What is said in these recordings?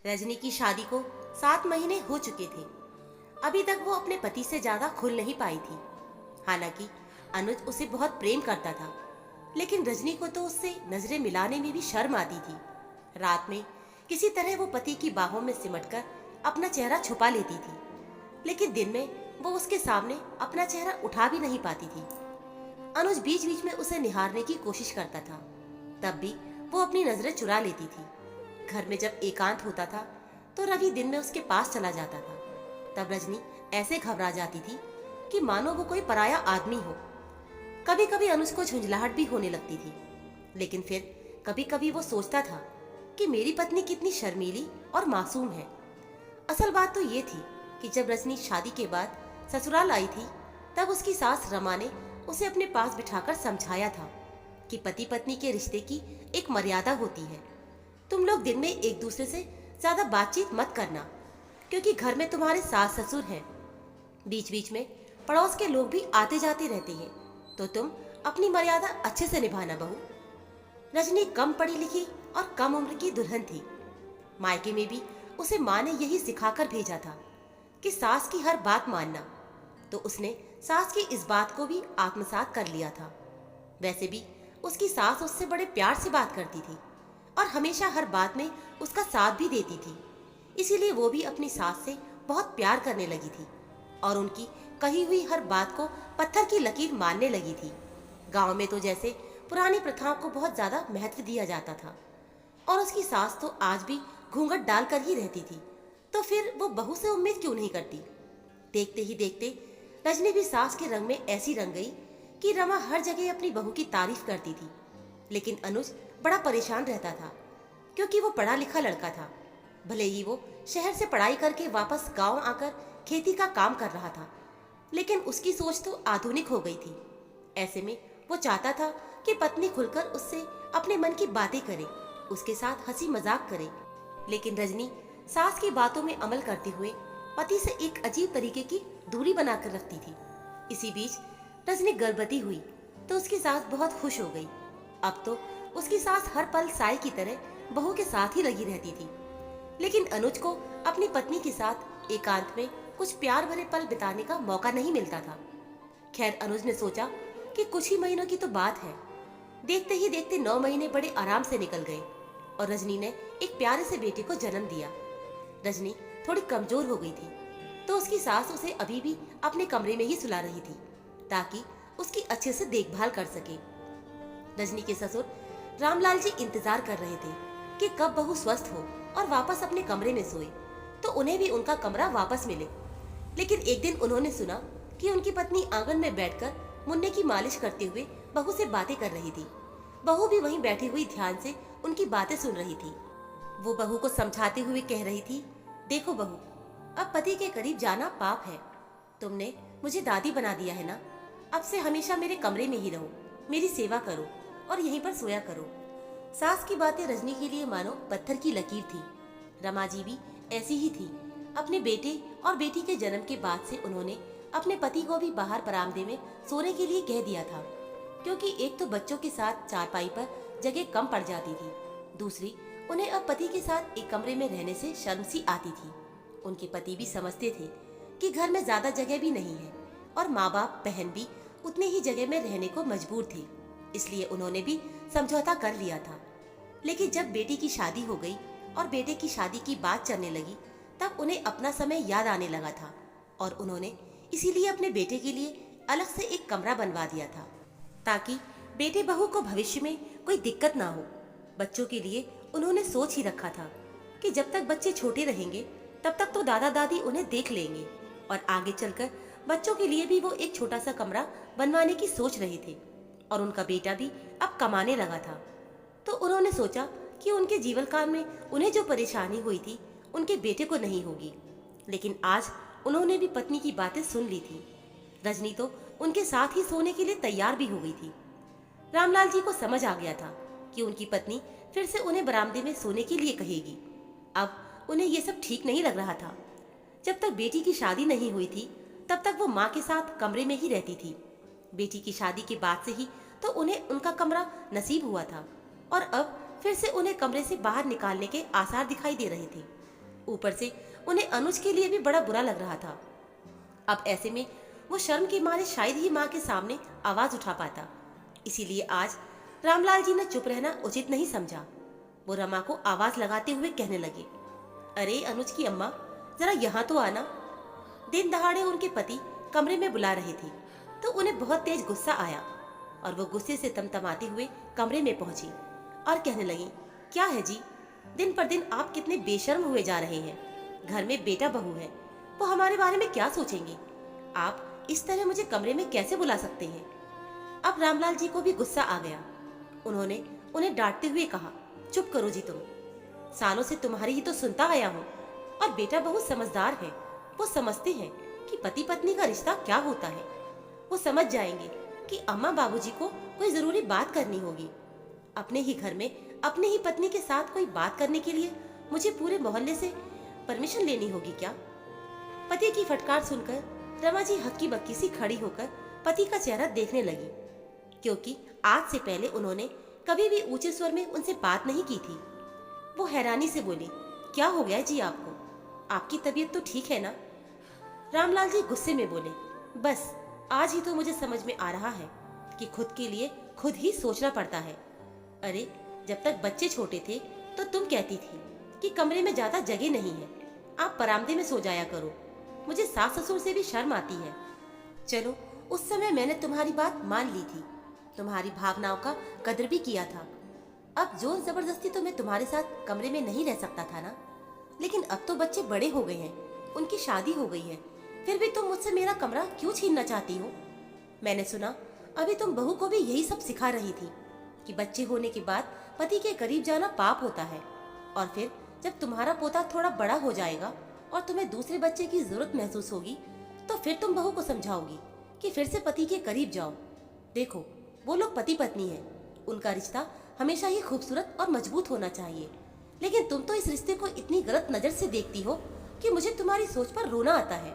रजनी की शादी को 7 महीने हो चुके थे। अभी तक वो अपने पति से ज्यादा खुल नहीं पाई थी। हालांकि अनुज उसे बहुत प्रेम करता था, लेकिन रजनी को तो उससे नजरें मिलाने में भी शर्म आती थी। रात में किसी तरह वो पति की बाहों में सिमटकर अपना चेहरा छुपा लेती थी, लेकिन दिन में वो उसके सामने अपना चेहरा उठा भी नहीं पाती थी। अनुज बीच बीच में उसे निहारने की कोशिश करता था, तब भी वो अपनी नजरें चुरा लेती थी। घर में जब एकांत होता था तो रवि दिन में उसके पास चला जाता था। तब रजनी ऐसे घबरा जाती थी कि मानो वो कोई पराया आदमी हो। कभी कभी अनुज को झुंझलाहट भी होने लगती थी, लेकिन फिर कभी कभी वो सोचता था कि मेरी पत्नी कितनी शर्मीली और मासूम है। असल बात तो ये थी कि जब रजनी शादी के बाद ससुराल आई थी, तब उसकी सास रमा ने उसे अपने पास बिठाकर समझाया था कि पति पत्नी के रिश्ते की एक मर्यादा होती है। तुम लोग दिन में एक दूसरे से ज्यादा बातचीत मत करना, क्योंकि घर में तुम्हारे सास ससुर हैं। बीच बीच में पड़ोस के लोग भी आते जाते रहते हैं, तो तुम अपनी मर्यादा अच्छे से निभाना बहू। रजनी कम पढ़ी लिखी और कम उम्र की दुल्हन थी। मायके में भी उसे माँ ने यही सिखाकर भेजा था कि सास की हर बात मानना, तो उसने सास की इस बात को भी आत्मसात कर लिया था। वैसे भी उसकी सास उससे बड़े प्यार से बात करती थी और हमेशा हर बात में उसका साथ भी देती थी। इसीलिए वो भी अपनी सास से बहुत प्यार करने लगी थी और उनकी कही हुई हर बात को पत्थर की लकीर मानने लगी थी। गांव में तो जैसे पुरानी प्रथाओं को बहुत ज्यादा महत्व दिया जाता था, और उसकी सास तो आज भी घूंघट डालकर ही रहती थी, तो फिर वो बहू से उम्मीद क्यों नहीं करती। देखते ही देखते रजनी भी सास के रंग में ऐसी रंग गई कि रमा हर जगह अपनी बहू की तारीफ करती थी। लेकिन अनुज बड़ा परेशान रहता था, क्योंकि वो पढ़ा लिखा लड़का था। भले ही वो शहर से पढ़ाई करके वापस गांव आकर खेती का काम कर रहा था, लेकिन उसकी सोच तो आधुनिक हो गई थी। ऐसे में वो चाहता था कि पत्नी खुलकर उससे अपने मन की बातें करे, उसके साथ हंसी मजाक करे। लेकिन रजनी सास की बातों में अमल करते हुए पति से एक अजीब तरीके की दूरी बनाकर रखती थी। इसी बीच रजनी गर्भवती हुई तो उसकी सास बहुत खुश हो गई। अब तो उसकी सास हर पल साई की तरह बहू के साथ ही लगी रहती थी। लेकिन अनुज को अपनी पत्नी के साथ एकांत में कुछ प्यार भरे पल बिताने का मौका नहीं मिलता था। खैर, अनुज ने सोचा कि कुछ ही महीनों की तो बात है। देखते ही देखते 9 महीने बड़े आराम से निकल गए और रजनी ने एक प्यारे से बेटे को जन्म दिया। रजनी थोड़ी कमजोर हो गई थी, तो उसकी सास उसे अभी भी अपने कमरे में ही सुला रही थी, ताकि उसकी अच्छे से देखभाल कर सके। रजनी के ससुर रामलाल जी इंतजार कर रहे थे कि कब बहू स्वस्थ हो और वापस अपने कमरे में सोए, तो उन्हें भी उनका कमरा वापस मिले। लेकिन एक दिन उन्होंने सुना कि उनकी पत्नी आंगन में बैठकर मुन्ने की मालिश करते हुए बहू से बातें कर रही थी। बहू भी वहीं बैठी हुई ध्यान से उनकी बातें सुन रही थी। वो बहू को समझाते हुए कह रही थी, देखो बहू, अब पति के करीब जाना पाप है। तुमने मुझे दादी बना दिया है ना, अब से हमेशा मेरे कमरे में ही रहो, मेरी सेवा करो और यहीं पर सोया करो। सास की बातें रजनी के लिए मानो पत्थर की लकीर थी। रमा जी भी ऐसी ही थी। अपने बेटे और बेटी के जन्म के बाद से उन्होंने अपने पति को भी बाहर बरामदे में सोने के लिए कह दिया था, क्योंकि एक तो बच्चों के साथ चारपाई पर जगह कम पड़ जाती थी, दूसरी उन्हें अब पति के साथ एक कमरे में रहने से शर्म सी आती थी। उनके पति भी समझते थे कि घर में ज्यादा जगह भी नहीं है और माँ बाप बहन भी उतनी ही जगह में रहने को मजबूर थे, इसलिए उन्होंने भी समझौता कर लिया था। लेकिन जब बेटी की शादी हो गई और बेटे की शादी की बात चलने लगी, तब उन्हें अपना समय याद आने लगा था और उन्होंने इसीलिए अपने बेटे के लिए अलग से एक कमरा बनवा दिया था, ताकि बेटे बहू को भविष्य में कोई दिक्कत ना हो। बच्चों के लिए उन्होंने सोच ही रखा था कि जब तक बच्चे छोटे रहेंगे तब तक तो दादा दादी उन्हें देख लेंगे, और आगे चलकर बच्चों के लिए भी वो एक छोटा सा कमरा बनवाने की सोच रहे थे। और उनका बेटा भी अब कमाने लगा था, तो उन्होंने सोचा कि उनके जीवन काल में उन्हें जो परेशानी हुई थी उनके बेटे को नहीं होगी। लेकिन आज उन्होंने भी पत्नी की बातें सुन ली थी। रजनी तो उनके साथ ही सोने के लिए तैयार भी हो गई थी। रामलाल जी को समझ आ गया था कि उनकी पत्नी फिर से उन्हें बरामदे में सोने के लिए कहेगी। अब उन्हें यह सब ठीक नहीं लग रहा था। जब तक बेटी की शादी नहीं हुई थी तब तक वो माँ के साथ कमरे में ही रहती थी। बेटी की शादी के बाद से ही तो उन्हें उनका कमरा नसीब हुआ था, और अब फिर से उन्हें कमरे से बाहर निकालने के आसार दिखाई दे रहे थे। ऊपर से उन्हें अनुज के लिए भी बड़ा बुरा लग रहा था। अब ऐसे में वो शर्म के मारे शायद ही माँ के सामने आवाज उठा पाता। इसीलिए आज रामलाल जी ने चुप रहना उचित नहीं समझा। वो रमा को आवाज लगाते हुए कहने लगे, अरे अनुज की अम्मा, जरा यहाँ तो आना। दिन दहाड़े उनके पति कमरे में बुला रहे थे तो उन्हें बहुत तेज गुस्सा आया और वो गुस्से से तमतमाते हुए कमरे में पहुंची और कहने लगी, क्या है जी, दिन पर दिन आप कितने बेशर्म हुए जा रहे हैं। घर में बेटा बहू है, वो हमारे बारे में क्या सोचेंगे। आप इस तरह मुझे कमरे में कैसे बुला सकते हैं। अब रामलाल जी को भी गुस्सा आ गया। उन्होंने उन्हें डांटते हुए कहा, चुप करो जी, तुम सालों से तुम्हारी ही तो सुनता आया हूँ। और बेटा बहुत समझदार है, वो समझते हैं कि पति पत्नी का रिश्ता क्या होता है। वो समझ जाएंगे कि अम्मा बाबूजी को कोई जरूरी बात करनी होगी। अपने ही घर में अपने ही पत्नी के साथ कोई बात करने के लिए मुझे पूरे मोहल्ले से परमिशन लेनी होगी क्या। पति की फटकार सुनकर रमा जी हक्की बक्की सी खड़ी होकर पति का चेहरा देखने लगी, क्योंकि आज से पहले उन्होंने कभी भी ऊंचे स्वर में उनसे बात नहीं की थी। वो हैरानी से बोली, क्या हो गया जी आपको, आपकी तबीयत तो ठीक है ना। रामलाल जी गुस्से में बोले, बस आज ही तो मुझे समझ में आ रहा है कि खुद के लिए खुद ही सोचना पड़ता है। अरे जब तक बच्चे छोटे थे तो तुम कहती थी कि कमरे में ज्यादा जगह नहीं है, आप बरामदे में सो जाया करो। मुझे सास ससुर से भी शर्म आती है। चलो उस समय मैंने तुम्हारी बात मान ली थी, तुम्हारी भावनाओं का कदर भी किया था। अब जोर जबरदस्ती तो मैं तुम्हारे साथ कमरे में नहीं रह सकता था ना। लेकिन अब तो बच्चे बड़े हो गए हैं, उनकी शादी हो गई है, फिर भी तुम मुझसे मेरा कमरा क्यों छीनना चाहती हो। मैंने सुना अभी तुम बहू को भी यही सब सिखा रही थी कि बच्चे होने के बाद पति के करीब जाना पाप होता है, और फिर जब तुम्हारा पोता थोड़ा बड़ा हो जाएगा और तुम्हें दूसरे बच्चे की जरूरत महसूस होगी तो फिर तुम बहू को समझाओगी कि फिर से पति के करीब जाओ। देखो वो लोग पति पत्नी हैं, उनका रिश्ता हमेशा ही खूबसूरत और मजबूत होना चाहिए। लेकिन तुम तो इस रिश्ते को इतनी गलत नजर से देखती हो कि मुझे तुम्हारी सोच पर रोना आता है।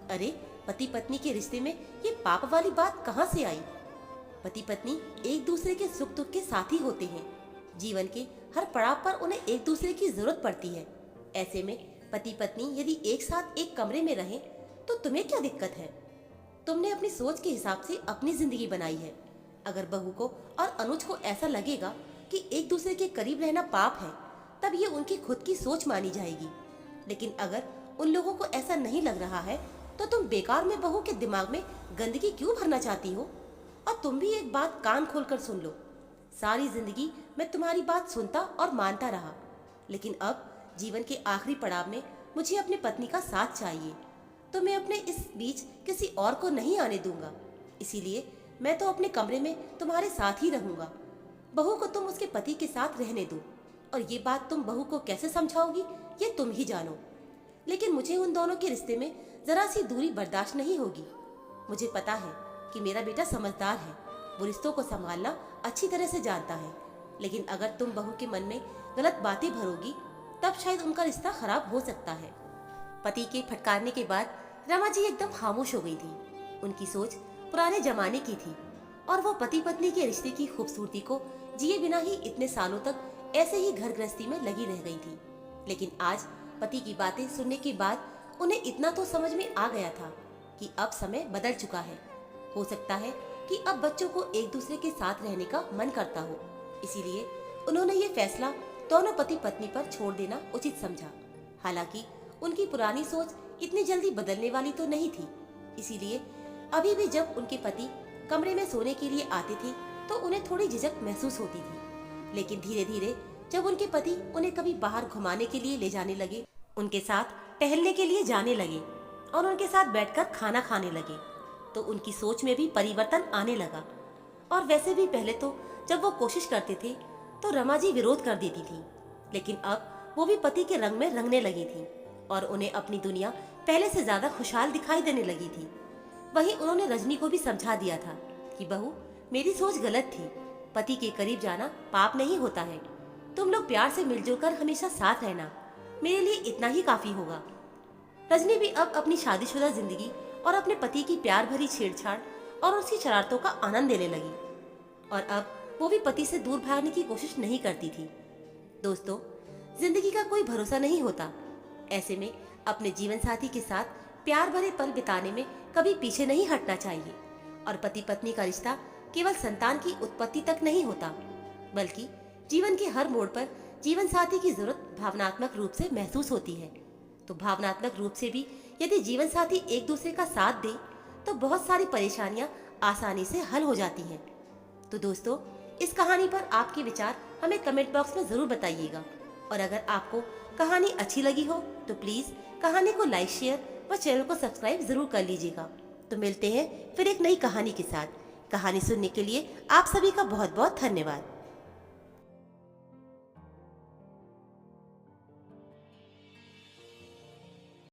अरे पति पत्नी के रिश्ते में ये पाप वाली बात कहाँ से आई। पति पत्नी एक दूसरे के सुख दुख के साथी होते हैं। जीवन के हर पड़ाव पर उन्हें एक दूसरे की जरूरत पड़ती है। ऐसे में पति पत्नी यदि एक साथ एक कमरे में रहें तो तुम्हें क्या दिक्कत है। तुमने अपनी सोच के हिसाब से अपनी जिंदगी बनाई है। अगर बहू को और अनुज को ऐसा लगेगा कि एक दूसरे के करीब रहना पाप है, तब ये उनकी खुद की सोच मानी जाएगी। लेकिन अगर उन लोगों को ऐसा नहीं लग रहा है तो तुम बेकार में बहू के दिमाग में गंदगी क्यों भरना चाहती हो। और तुम भी एक बात कान खोलकर सुन लो, सारी जिंदगी मैं तुम्हारी बात सुनता और मानता रहा, लेकिन अब जीवन के आखिरी पड़ाव में मुझे अपनी पत्नी का साथ चाहिए, तो मैं अपने इस बीच किसी और को नहीं आने दूंगा। इसीलिए मैं तो अपने कमरे में तुम्हारे साथ ही रहूंगा। बहू को तुम उसके पति के साथ रहने दो, और ये बात तुम बहू को कैसे समझाओगी ये तुम ही जानो। लेकिन मुझे उन दोनों के रिश्ते में जरा सी दूरी बर्दाश्त नहीं होगी। मुझे पता है कि मेरा बेटा समझदार है, वो रिश्तों को संभालना अच्छी तरह से जानता है। लेकिन अगर तुम बहू के मन में गलत बातें भरोगी तब शायद उनका रिश्ता खराब हो सकता है। पति के फटकारने के बाद रमा जी एकदम खामोश हो गई थी। उनकी सोच पुराने जमाने की थी और वो पति पत्नी के रिश्ते की खूबसूरती को जिए बिना ही इतने सालों तक ऐसे ही घर गृहस्थी में लगी रह गई थी। लेकिन आज पति की बातें सुनने के बाद उन्हें इतना तो समझ में आ गया था कि अब समय बदल चुका है। हो सकता है कि अब बच्चों को एक दूसरे के साथ रहने का मन करता हो, इसीलिए उन्होंने ये फैसला दोनों पति पत्नी पर छोड़ देना उचित समझा। हालांकि उनकी पुरानी सोच इतनी जल्दी बदलने वाली तो नहीं थी, इसीलिए अभी भी जब उनके पति कमरे में सोने के लिए आते थे तो उन्हें थोड़ी झिझक महसूस होती थी। लेकिन धीरे धीरे जब उनके पति उन्हें कभी बाहर घुमाने के लिए ले जाने लगे, उनके साथ टहलने के लिए जाने लगे और उनके साथ बैठकर खाना खाने लगे, तो उनकी सोच में भी परिवर्तन आने लगा। और वैसे भी पहले तो जब वो कोशिश करते थे तो रमा जी विरोध कर देती थी, लेकिन अब वो भी पति के रंग में रंगने लगी थी और उन्हें अपनी दुनिया पहले से ज्यादा खुशहाल दिखाई देने लगी थी। वहीं उन्होंने रजनी को भी समझा दिया था कि बहू, मेरी सोच गलत थी, पति के करीब जाना पाप नहीं होता है। तुम लोग प्यार से मिलजुल कर हमेशा साथ रहना, मेरे लिए इतना ही काफी होगा। रजनी भी अब अपनी शादीशुदा जिंदगी और अपने पति की प्यार भरी छेड़छाड़ और उसकी शरारतों का आनंद लेने लगी, और अब वो भी पति से दूर भागने की कोशिश नहीं करती थी। दोस्तों, जिंदगी का कोई भरोसा नहीं होता, ऐसे में अपने जीवन साथी के साथ प्यार भरे पल बिताने में कभी पीछे नहीं हटना चाहिए। और पति पत्नी का रिश्ता केवल संतान की उत्पत्ति तक नहीं होता, बल्कि जीवन के हर मोड़ पर जीवन साथी की जरूरत भावनात्मक रूप से महसूस होती है। तो भावनात्मक रूप से भी यदि जीवन साथी एक दूसरे का साथ दे तो बहुत सारी परेशानियां आसानी से हल हो जाती हैं। तो दोस्तों, इस कहानी पर आपके विचार हमें कमेंट बॉक्स में जरूर बताइएगा। और अगर आपको कहानी अच्छी लगी हो तो प्लीज कहानी को लाइक, शेयर व चैनल को सब्सक्राइब जरूर कर लीजिएगा। तो मिलते हैं फिर एक नई कहानी के साथ। कहानी सुनने के लिए आप सभी का बहुत बहुत धन्यवाद।